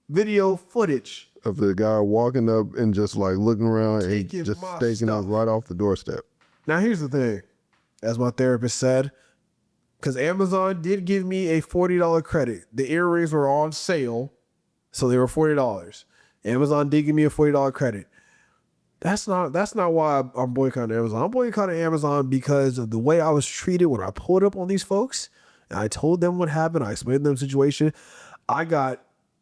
video footage of the guy walking up and just like looking around and just taking up right off the doorstep. Now here's the thing, as my therapist said, because Amazon did give me a $40 credit. The earrings were on sale, so they were $40. Amazon did give me a $40 credit. That's not why I'm boycotting Amazon. I'm boycotting Amazon because of the way I was treated when I pulled up on these folks. And I told them what happened. I explained them the situation. I got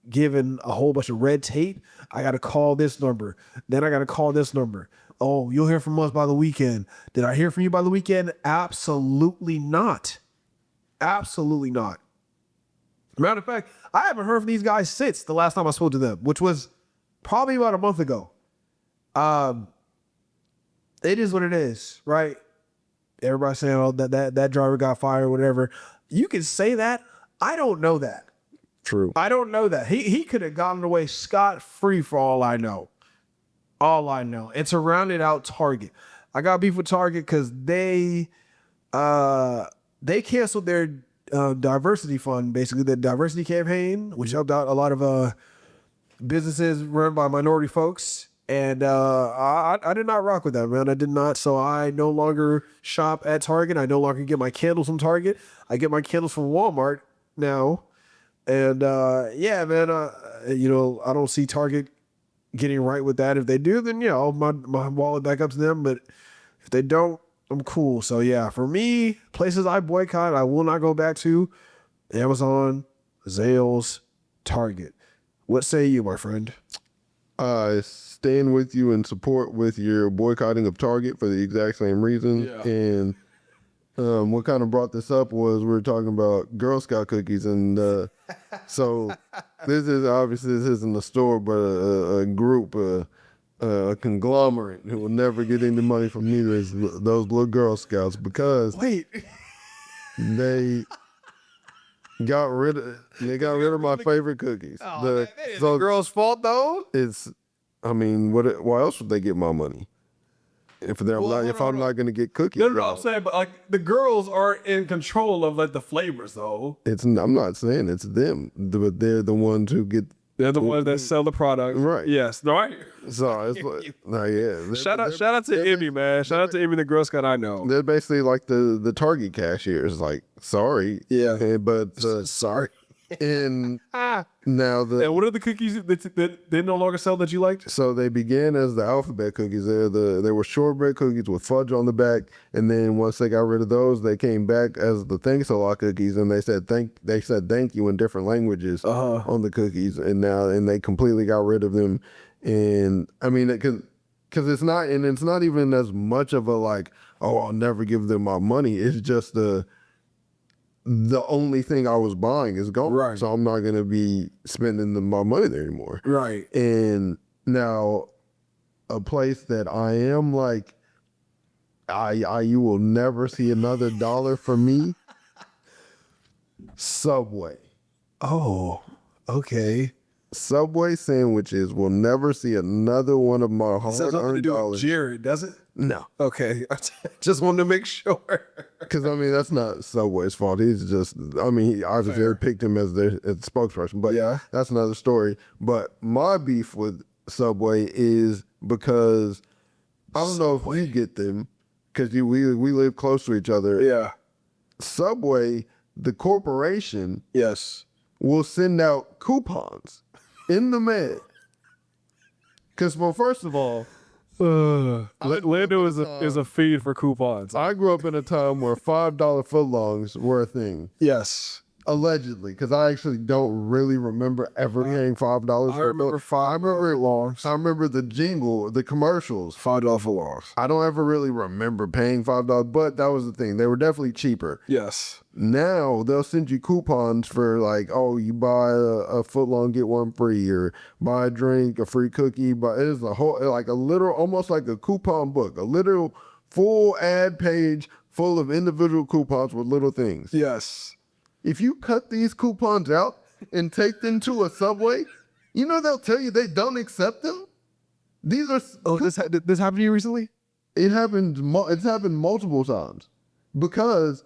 given a whole bunch of red tape. I got to call this number. Then I got to call this number. Oh, you'll hear from us by the weekend. Did I hear from you by the weekend? Absolutely not. Absolutely not. Matter of fact, I haven't heard from these guys since the last time I spoke to them, which was probably about a month ago. It is what it is, right? Everybody's saying, oh, that driver got fired, whatever. You can say that. I don't know that. True. I don't know that. He could have gotten away scot-free for all I know. All I know. And to round it out, Target. I got beef with Target because they canceled their diversity fund, basically the diversity campaign, which helped out a lot of businesses run by minority folks. And I did not rock with that, man. I did not. So I no longer shop at Target. I no longer get my candles from Target. I get my candles from Walmart now. And yeah, man, I don't see Target getting right with that. If they do, then yeah, I'll my wallet back up to them. But if they don't, I'm cool. So yeah, for me, places I boycott, I will not go back to: Amazon, Zales, Target. What say you, my friend? Staying with you in support with your boycotting of Target for the exact same reason. Yeah. And what kind of brought this up was we were talking about Girl Scout cookies. And so this isn't a store, but a group. a conglomerate who will never get any money from me is those little Girl Scouts, because Wait. they got rid of my favorite cookies. That is the girl's fault though. It's, I mean, why else would they get my money if I'm not going to get cookies? No, I'm saying, but like the girls are in control of like the flavors though. I'm not saying it's them, but they're the ones who get. They're the ones that sell the product. Right. Yes. Right. So it's like, yeah. Shout out to Emmy, man. Shout out to Emmy, the Girl Scout I know. They're basically like the Target cashiers. Like, sorry. Yeah. But Sorry. and now And what are the cookies that they no longer sell that you liked? so they began as the alphabet cookies. They were shortbread cookies with fudge on the back, and then once they got rid of those, they came back as the Thanks a Lot cookies, and they said thank you in different languages on the cookies, and they completely got rid of them. And I mean, because it's not even as much of a like, oh, I'll never give them my money. It's just the only thing I was buying is gone. Right. So I'm not going to be spending my money there anymore. Right. And now a place that I am like, you will never see another dollar from me. Subway. Oh, okay. Subway sandwiches will never see another one of my Has something to hard-earned do with dollars. Jared, does it? No. Okay. Just wanted to make sure. Because, I mean, that's not Subway's fault. He's just, I mean, he obviously picked him as the spokesperson. But Yeah. that's another story. But my beef with Subway is because I don't know if you get them, because we live close to each other. Yeah. Subway, the corporation, Yes. will send out coupons in the mail. Because, well, first of all, Lando is a feed for coupons. I grew up in a time where $5 footlongs were a thing. Yes. Allegedly, because I actually don't really remember ever paying $5 I remember $5 I remember the jingle, the commercials. $5 for longs. I don't ever really remember paying $5, but that was the thing. They were definitely cheaper. Yes. Now they'll send you coupons for like, oh, you buy a footlong, get one free, or buy a drink, a free cookie. But it is a whole, like a literal, almost like a coupon book, a literal full ad page full of individual coupons with little things. Yes. If you cut these coupons out and take them to a Subway, you know they'll tell you they don't accept them. These are This happened to you recently? It's happened multiple times because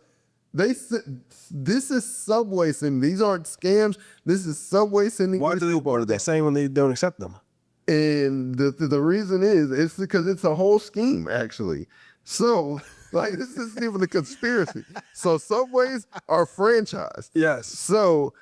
this is Subway sending. These aren't scams. This is Subway sending. Why do they say when they don't accept them? And the reason is it's because it's a whole scheme actually. So like this isn't even a conspiracy. So Subways are franchised. Yes. So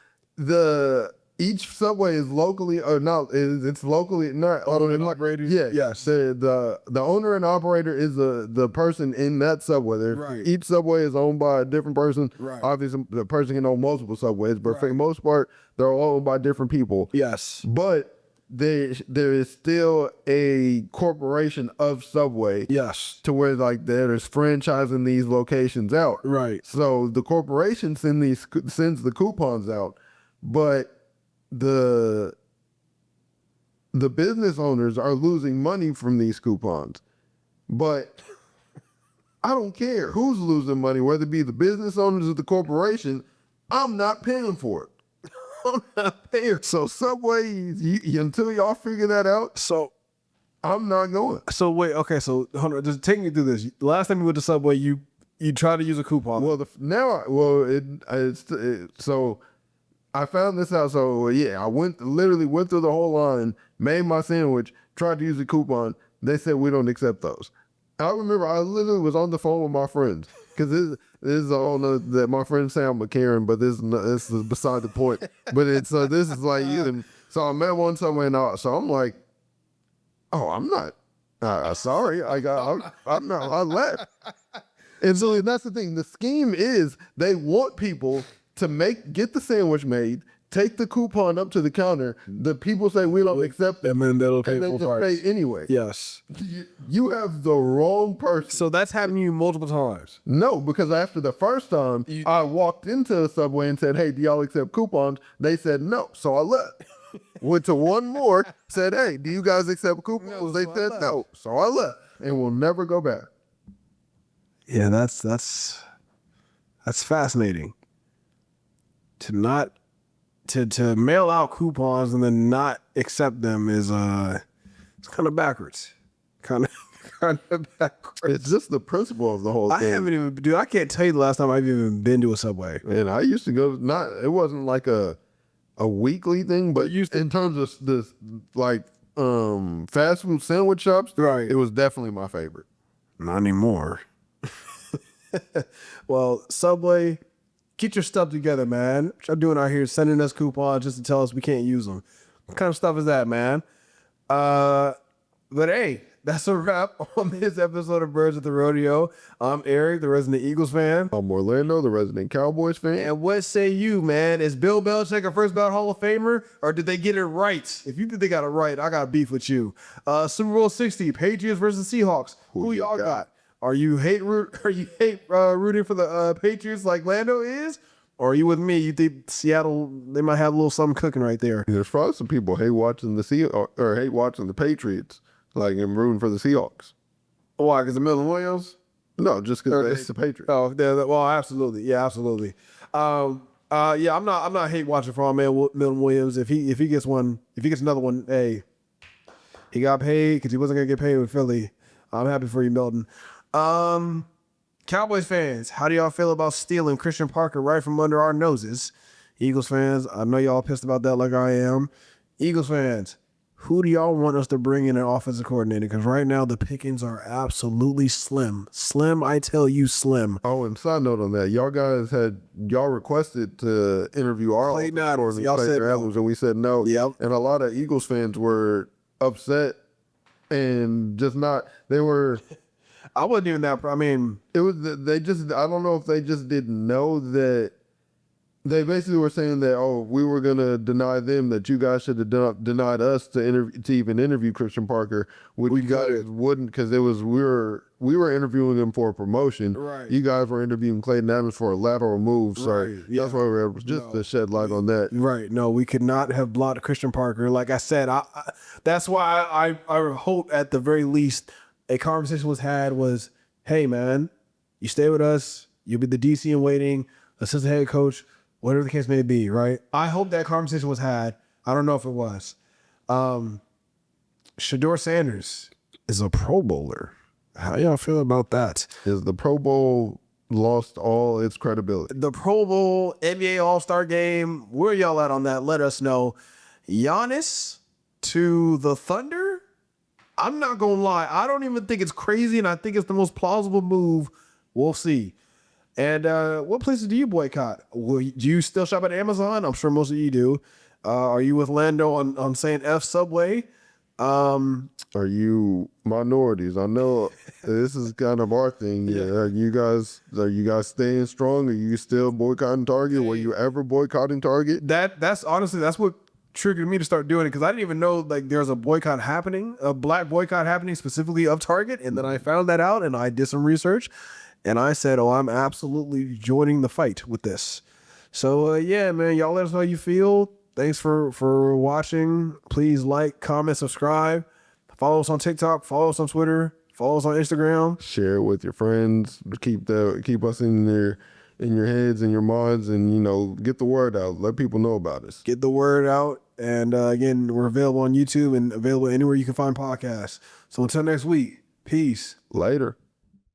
each Subway is locally or not. It's locally not Owned and operated? Yeah. Yes. The owner and operator is the person in that Subway. Right. Each Subway is owned by a different person. Right. Obviously, the person can own multiple Subways, but for the Right. most part, they're all owned by different people. Yes. But there is still a corporation of Subway. Yes. To where like there's franchising these locations out. Right. So the corporation sends the coupons out, but the business owners are losing money from these coupons. But I don't care who's losing money, whether it be the business owners or the corporation. I'm not paying for it. I'm not paying. So Subway, until y'all figure that out, So I'm not going. So wait, okay, so hold on, just take me through this. The last time you went to Subway, you tried to use a coupon. Well, so I found this out. So yeah, I literally went through the whole line, made my sandwich, tried to use a coupon. They said we don't accept those. I remember I literally was on the phone with my friends because this is all that my friends say I'm a Karen, but this is beside the point. But it's this is like even so I met one somewhere and so I'm like, oh, I'm not sorry, I'm not, I left. And so that's the thing. The scheme is they want people to get the sandwich made, take the coupon up to the counter. The people say we don't accept it, and then they'll pay and they full just price. pay anyway. Yes. You have the wrong person. So that's happened to you multiple times. No, because after the first time, I walked into a Subway and said, hey, do y'all accept coupons? They said no, so I left. Went to one more, said, hey, do you guys accept coupons? They said no. So I left and will never go back. Yeah, that's fascinating. To mail out coupons and then not accept them is it's kind of backwards. Kind of backwards. It's just the principle of the whole I thing. haven't even, dude. I can't tell you the last time I've even been to a Subway. And I used to go, it wasn't like a weekly thing, but in terms of this, like, fast food sandwich shops, Right. it was definitely my favorite. Not anymore. Well, Subway, get your stuff together, man. What y'all doing out here sending us coupons just to tell us we can't use them? What kind of stuff is that, man? But hey, that's a wrap on this episode of Birds at the Rodeo. I'm Eric, the resident Eagles fan. I'm Orlando, the resident Cowboys fan. And what say you, man? Is Bill Belichick a first-ballot Hall of Famer, or did they get it right? If you think they got it right, I got beef with you. Super Bowl 60, Patriots versus Seahawks. Who y'all got? Are you rooting for the Patriots like Lando is? Or are you with me? You think Seattle, they might have a little something cooking right there? There's probably some people hate watching the Patriots, like, and rooting for the Seahawks. Why? Because of Milton Williams? No, just because they hate the Patriots. Oh, well, absolutely. Yeah, absolutely. Yeah, I'm not hate watching for our man Milton Williams. If he gets another one, hey, he got paid because he wasn't gonna get paid with Philly. I'm happy for you, Milton. Cowboys fans, how do y'all feel about stealing Christian Parker right from under our noses? Eagles fans, I know y'all pissed about that like I am. Eagles fans, who do y'all want us to bring in an offensive coordinator? Because right now the pickings are absolutely slim. Slim, I tell you, slim. Oh, and side note on that, y'all requested to interview our Clayton offensive Adams. coordinator, Y'all said Clayton no. Adams, and we said no. Yep. And a lot of Eagles fans were upset and just not. They were. I wasn't even that. I mean, It was they just. I don't know if they just didn't know that. They basically were saying that, oh, we were gonna deny them, that you guys should have denied us to even interview Christian Parker. You guys wouldn't, because it was we were interviewing him for a promotion. Right. You guys were interviewing Clayton Adams for a lateral move. So Right, yeah. that's why we were just to shed light on that. right? No, we could not have blocked Christian Parker. Like I said, that's why I hope at the very least a conversation was had. Was, hey man, you stay with us. You'll be the DC in waiting, assistant head coach, whatever the case may be, right? I hope that conversation was had. I don't know if it was. Shedeur Sanders is a Pro Bowler. How y'all feel about that? Is the Pro Bowl lost all its credibility? The Pro Bowl, NBA All-Star Game, where y'all at on that? Let us know. Giannis to the Thunder? I'm not going to lie. I don't even think it's crazy, and I think it's the most plausible move. We'll see. And what places do you boycott? Do you still shop at Amazon? I'm sure most of you do. Are you with Lando on saying F Subway? Are you minorities? I know this is kind of our thing. Yeah. Are you guys staying strong? Are you still boycotting Target? Were you ever boycotting Target? That's honestly, that's what triggered me to start doing it, because I didn't even know like there's a boycott happening, a black boycott happening specifically of Target. And then I found that out and I did some research and I said, oh, I'm absolutely joining the fight with this. So yeah, man, y'all let us know how you feel. Thanks for watching. Please like, comment, subscribe. Follow us on TikTok. Follow us on Twitter. Follow us on Instagram. Share it with your friends. Keep us in your heads and your minds, and get the word out. Let people know about us. Get the word out. And again, we're available on YouTube and available anywhere you can find podcasts. So until next week, peace. Later.